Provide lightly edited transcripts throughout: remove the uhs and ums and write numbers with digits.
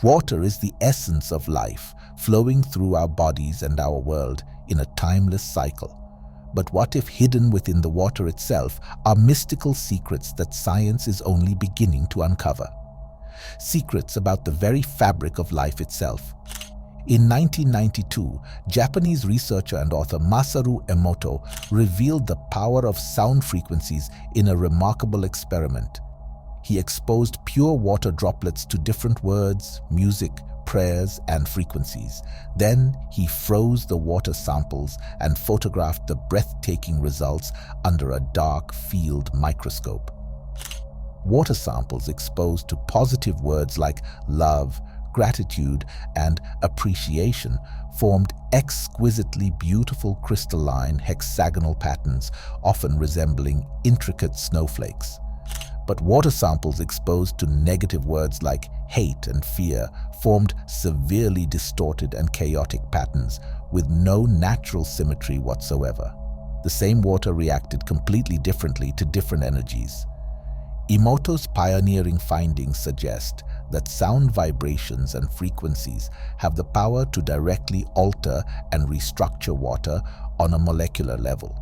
Water is the essence of life, flowing through our bodies and our world in a timeless cycle. But what if hidden within the water itself are mystical secrets that science is only beginning to uncover? Secrets about the very fabric of life itself. In 1992, Japanese researcher and author Masaru Emoto revealed the power of sound frequencies in a remarkable experiment. He exposed pure water droplets to different words, music, prayers, and frequencies. Then he froze the water samples and photographed the breathtaking results under a dark field microscope. Water samples exposed to positive words like love, gratitude, and appreciation formed exquisitely beautiful crystalline hexagonal patterns, often resembling intricate snowflakes. But water samples exposed to negative words like hate and fear formed severely distorted and chaotic patterns with no natural symmetry whatsoever. The same water reacted completely differently to different energies. Emoto's pioneering findings suggest that sound vibrations and frequencies have the power to directly alter and restructure water on a molecular level.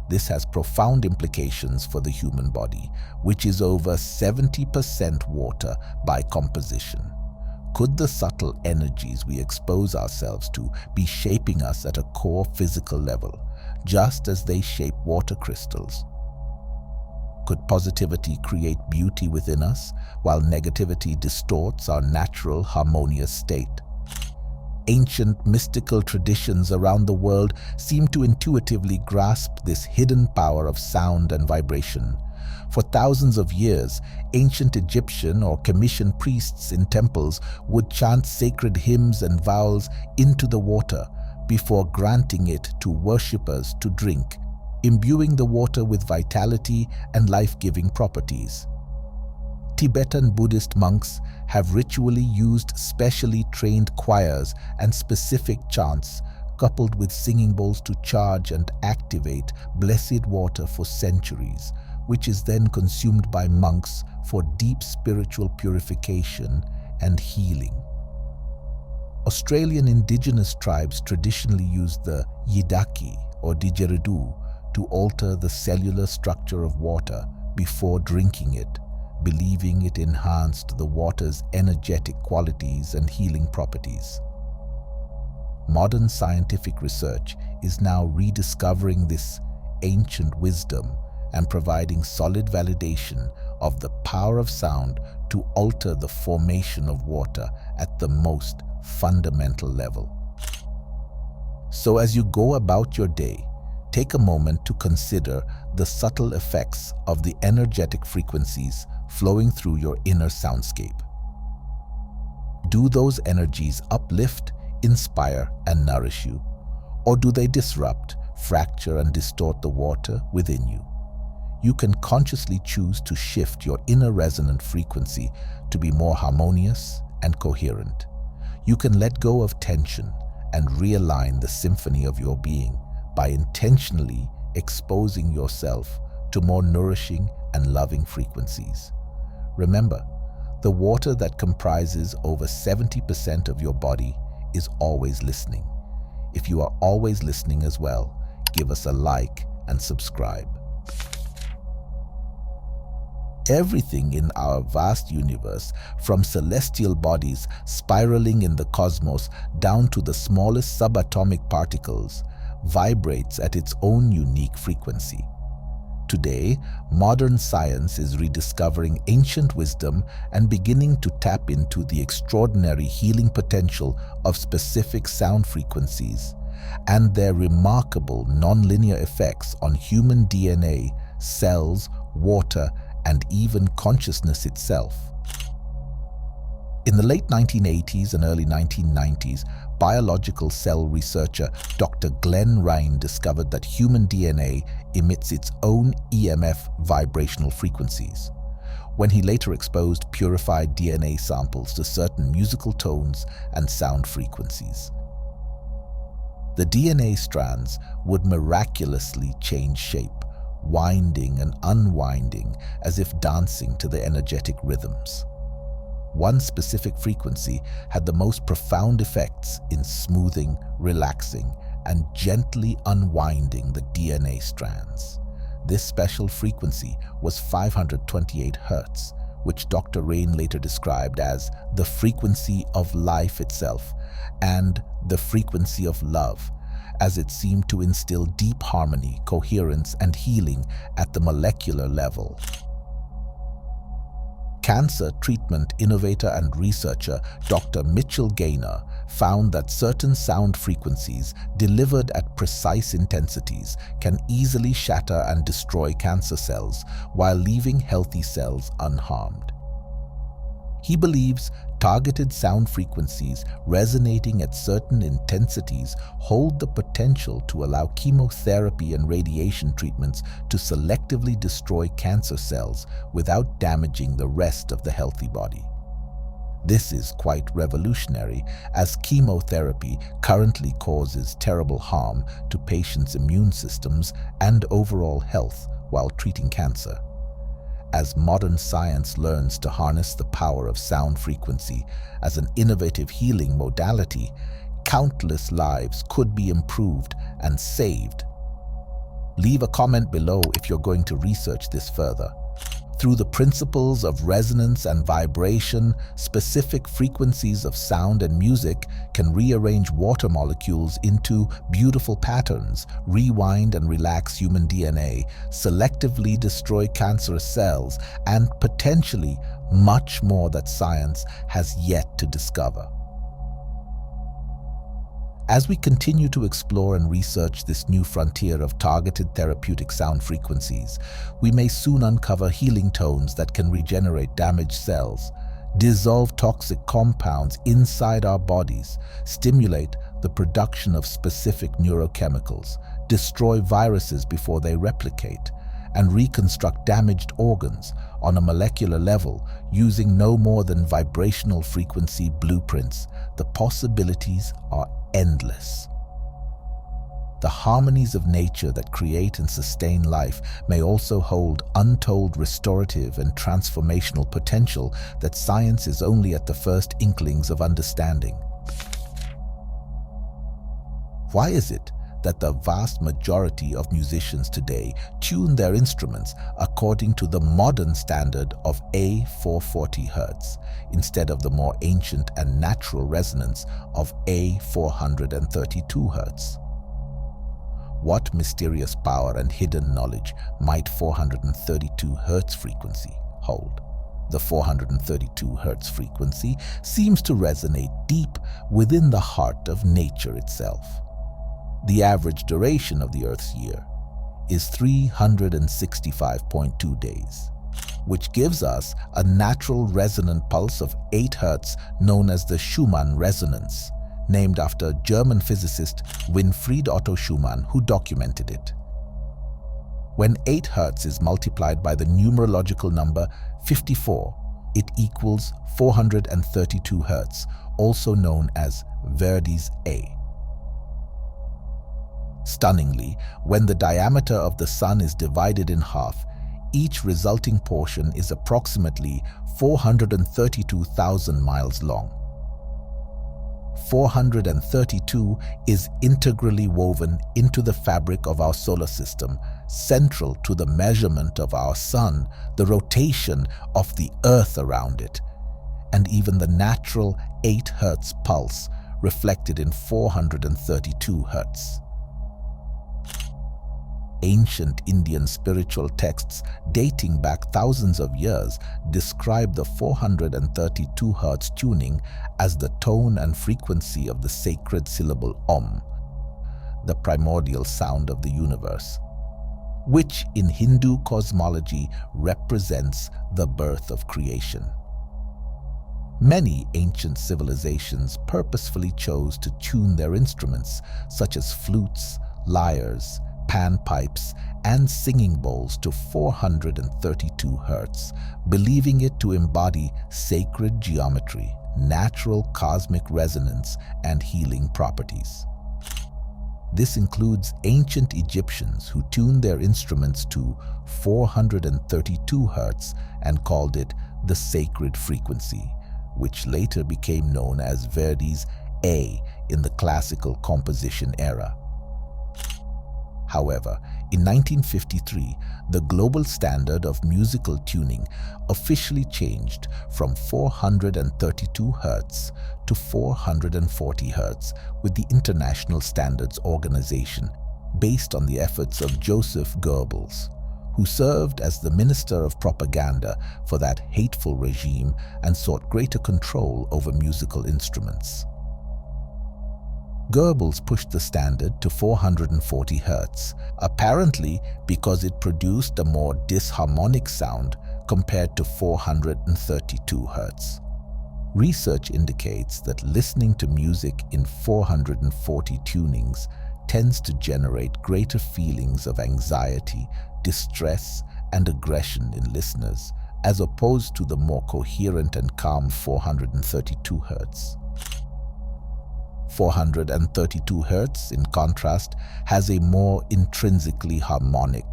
This has profound implications for the human body, which is over 70% water by composition. Could the subtle energies we expose ourselves to be shaping us at a core physical level, just as they shape water crystals? Could positivity create beauty within us, while negativity distorts our natural, harmonious state? Ancient mystical traditions around the world seem to intuitively grasp this hidden power of sound and vibration. For thousands of years, ancient Egyptian or Commission priests in temples would chant sacred hymns and vows into the water before granting it to worshippers to drink, imbuing the water with vitality and life-giving properties. Tibetan Buddhist monks have ritually used specially trained choirs and specific chants coupled with singing bowls to charge and activate blessed water for centuries, which is then consumed by monks for deep spiritual purification and healing. Australian indigenous tribes traditionally use the yidaki or didgeridoo to alter the cellular structure of water before drinking it, believing it enhanced the water's energetic qualities and healing properties. Modern scientific research is now rediscovering this ancient wisdom and providing solid validation of the power of sound to alter the formation of water at the most fundamental level. So as you go about your day, take a moment to consider the subtle effects of the energetic frequencies flowing through your inner soundscape. Do those energies uplift, inspire, and nourish you? Or do they disrupt, fracture, and distort the water within you? You can consciously choose to shift your inner resonant frequency to be more harmonious and coherent. You can let go of tension and realign the symphony of your being by intentionally exposing yourself to more nourishing and loving frequencies. Remember, the water that comprises over 70% of your body is always listening. If you are always listening as well, give us a like and subscribe. Everything in our vast universe, from celestial bodies spiraling in the cosmos down to the smallest subatomic particles, vibrates at its own unique frequency. Today, modern science is rediscovering ancient wisdom and beginning to tap into the extraordinary healing potential of specific sound frequencies and their remarkable nonlinear effects on human DNA, cells, water, and even consciousness itself. In the late 1980s and early 1990s, biological cell researcher Dr. Glenn Ryan discovered that human DNA emits its own EMF vibrational frequencies. When he later exposed purified DNA samples to certain musical tones and sound frequencies, the DNA strands would miraculously change shape, winding and unwinding as if dancing to the energetic rhythms. one specific frequency had the most profound effects in smoothing, relaxing, and gently unwinding the DNA strands. This special frequency was 528 Hz, which Dr. Rain later described as the frequency of life itself and the frequency of love, as it seemed to instill deep harmony, coherence, and healing at the molecular level. Cancer treatment innovator and researcher Dr. Mitchell Gaynor found that certain sound frequencies delivered at precise intensities can easily shatter and destroy cancer cells while leaving healthy cells unharmed. He believes targeted sound frequencies resonating at certain intensities hold the potential to allow chemotherapy and radiation treatments to selectively destroy cancer cells without damaging the rest of the healthy body. This is quite revolutionary, as chemotherapy currently causes terrible harm to patients' immune systems and overall health while treating cancer. As modern science learns to harness the power of sound frequency as an innovative healing modality, countless lives could be improved and saved. Leave a comment below if you're going to research this further. Through the principles of resonance and vibration, specific frequencies of sound and music can rearrange water molecules into beautiful patterns, rewind and relax human DNA, selectively destroy cancerous cells, and potentially much more that science has yet to discover. As we continue to explore and research this new frontier of targeted therapeutic sound frequencies, we may soon uncover healing tones that can regenerate damaged cells, dissolve toxic compounds inside our bodies, stimulate the production of specific neurochemicals, destroy viruses before they replicate, and reconstruct damaged organs on a molecular level using no more than vibrational frequency blueprints. The possibilities are endless. The harmonies of nature that create and sustain life may also hold untold restorative and transformational potential that science is only at the first inklings of understanding. Why is it that the vast majority of musicians today tune their instruments according to the modern standard of A440 Hz instead of the more ancient and natural resonance of A432 Hz? What mysterious power and hidden knowledge might 432 Hz frequency hold? The 432 Hz frequency seems to resonate deep within the heart of nature itself. The average duration of the Earth's year is 365.2 days, which gives us a natural resonant pulse of 8 Hz known as the Schumann resonance, named after German physicist Winfried Otto Schumann, who documented it. When 8 Hz is multiplied by the numerological number 54, it equals 432 Hz, also known as Verdi's A. Stunningly, when the diameter of the Sun is divided in half, each resulting portion is approximately 432,000 miles long. 432 is integrally woven into the fabric of our solar system, central to the measurement of our Sun, the rotation of the Earth around it, and even the natural 8 Hz pulse reflected in 432 Hz. Ancient Indian spiritual texts dating back thousands of years describe the 432 Hz tuning as the tone and frequency of the sacred syllable Om, the primordial sound of the universe, which in Hindu cosmology represents the birth of creation. Many ancient civilizations purposefully chose to tune their instruments, such as flutes, lyres, panpipes, and singing bowls, to 432 Hz, believing it to embody sacred geometry, natural cosmic resonance, and healing properties. This includes ancient Egyptians who tuned their instruments to 432 Hz and called it the sacred frequency, which later became known as Verdi's A in the classical composition era. However, in 1953, the global standard of musical tuning officially changed from 432 Hz to 440 Hz with the International Standards Organization, based on the efforts of Joseph Goebbels, who served as the Minister of Propaganda for that hateful regime and sought greater control over musical instruments. Goebbels pushed the standard to 440 Hz, apparently because it produced a more disharmonic sound compared to 432 Hz. Research indicates that listening to music in 440 tunings tends to generate greater feelings of anxiety, distress, and aggression in listeners, as opposed to the more coherent and calm 432 Hz. 432 Hz, in contrast, has a more intrinsically harmonic,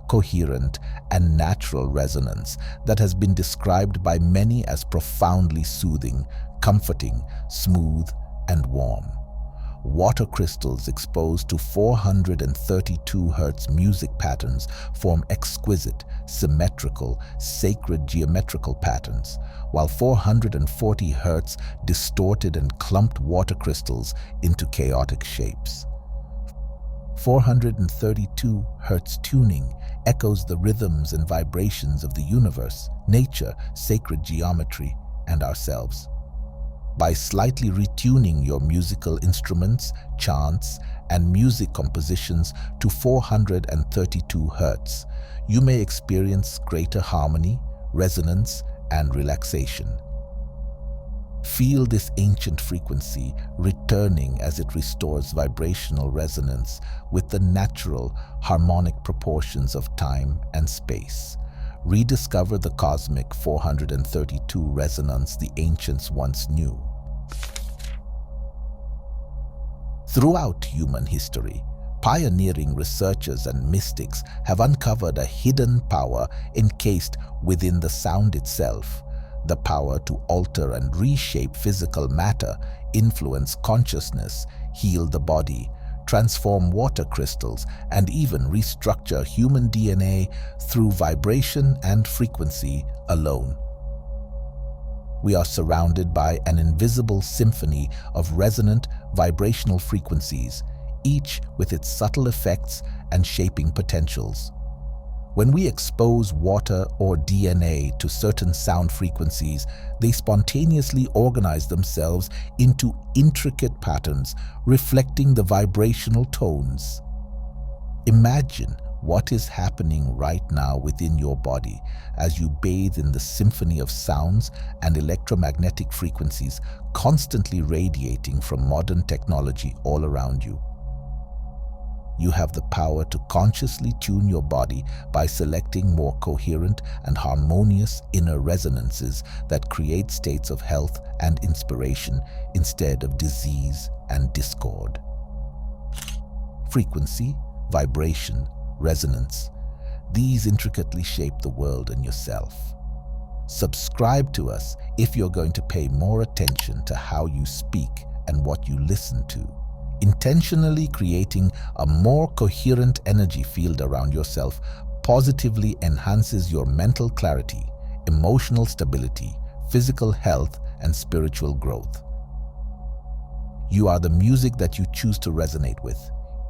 coherent, and natural resonance that has been described by many as profoundly soothing, comforting, smooth, and warm. Water crystals exposed to 432 Hz music patterns form exquisite, symmetrical, sacred geometrical patterns, while 440 Hz distorted and clumped water crystals into chaotic shapes. 432 Hz tuning echoes the rhythms and vibrations of the universe, nature, sacred geometry, and ourselves. By slightly retuning your musical instruments, chants, and music compositions to 432 Hz, you may experience greater harmony, resonance, and relaxation. Feel this ancient frequency returning as it restores vibrational resonance with the natural, harmonic proportions of time and space. Rediscover the cosmic 432 resonance the ancients once knew. Throughout human history, pioneering researchers and mystics have uncovered a hidden power encased within the sound itself, the power to alter and reshape physical matter, influence consciousness, heal the body, transform water crystals, and even restructure human DNA through vibration and frequency alone. We are surrounded by an invisible symphony of resonant, vibrational frequencies, each with its subtle effects and shaping potentials. When we expose water or DNA to certain sound frequencies, they spontaneously organize themselves into intricate patterns reflecting the vibrational tones. Imagine what is happening right now within your body as you bathe in the symphony of sounds and electromagnetic frequencies constantly radiating from modern technology all around you. You have the power to consciously tune your body by selecting more coherent and harmonious inner resonances that create states of health and inspiration instead of disease and discord. Frequency, vibration, resonance. These intricately shape the world and yourself. Subscribe to us if you're going to pay more attention to how you speak and what you listen to. Intentionally creating a more coherent energy field around yourself positively enhances your mental clarity, emotional stability, physical health, and spiritual growth. You are the music that you choose to resonate with.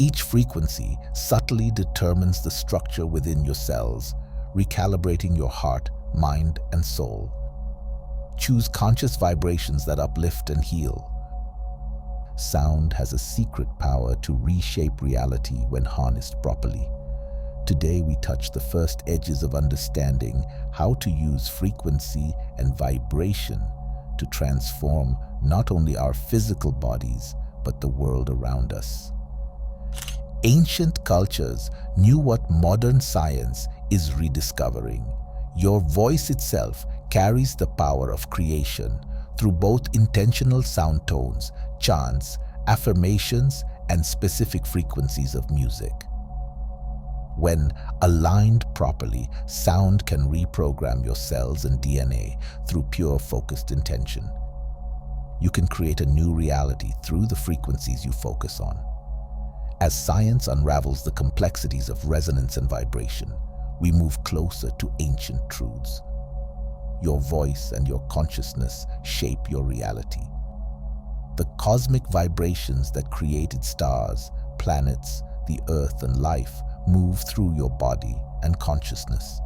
Each frequency subtly determines the structure within your cells, recalibrating your heart, mind, and soul. Choose conscious vibrations that uplift and heal. Sound has a secret power to reshape reality when harnessed properly. Today we touch the first edges of understanding how to use frequency and vibration to transform not only our physical bodies, but the world around us. Ancient cultures knew what modern science is rediscovering. Your voice itself carries the power of creation through both intentional sound tones, chants, affirmations, and specific frequencies of music. When aligned properly, sound can reprogram your cells and DNA through pure focused intention. You can create a new reality through the frequencies you focus on. As science unravels the complexities of resonance and vibration, we move closer to ancient truths. Your voice and your consciousness shape your reality. The cosmic vibrations that created stars, planets, the earth, and life move through your body and consciousness.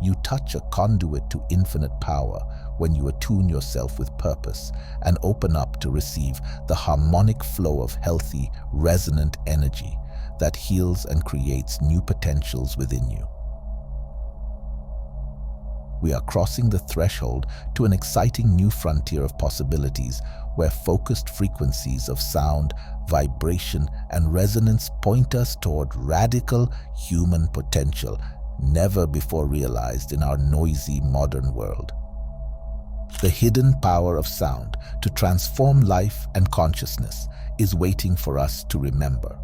You touch a conduit to infinite power when you attune yourself with purpose and open up to receive the harmonic flow of healthy, resonant energy that heals and creates new potentials within you. We are crossing the threshold to an exciting new frontier of possibilities where focused frequencies of sound, vibration, and resonance point us toward radical human potential never before realized in our noisy modern world. The hidden power of sound to transform life and consciousness is waiting for us to remember.